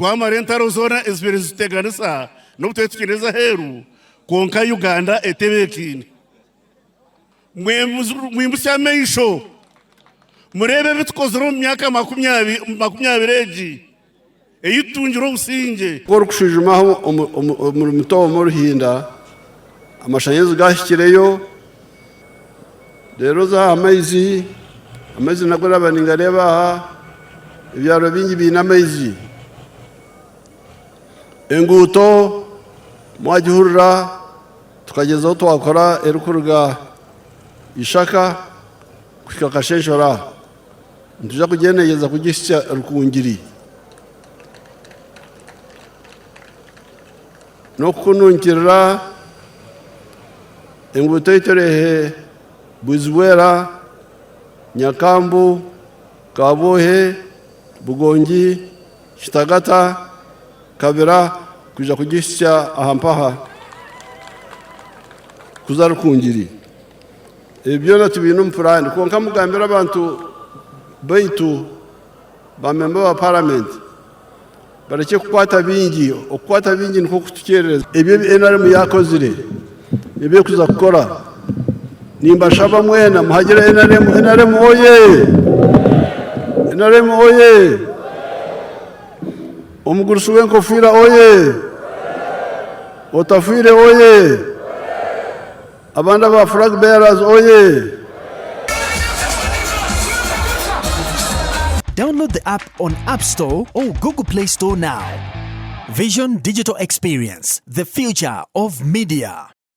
twamara entaro zona ezibiri ziteganisa no kutekereza heru konka Uganda etebekini mwimbushya meisho murebe bitkozero mu myaka 20 eji eyitungiro businge kor kushujumaho mu Mitooma mu Ruhinda amashanyarazi gashikireyo rero za amaizi nagora abaningareba ibyaro bingi bina amaizi enguto mwagihurira tukagezaho twakora erukuruga ishaka kukakasheshora ntuja kugenegeza kugisya rukungiri no kununkirira enguto iterehe Buzwera Nyakambu Kabohe Bugongi Kitagata Kabera kuja kugisya ahampaha kuzarukungiri ebyo natubintu mpurani konka mugambira abantu baitu ba member wa parliament bareke kukwata bingi okukwata bingi niko kutukereza ebyo NRM yakozire ebyo kuza gukora nimba shaba mwena muhagire NRM oye NRM oye omugurusu w'enkofira oye Otafiire oye abanda ba flag bearers oye. Download the app on App Store or Google Play Store now. Vision Digital Experience, the future of media.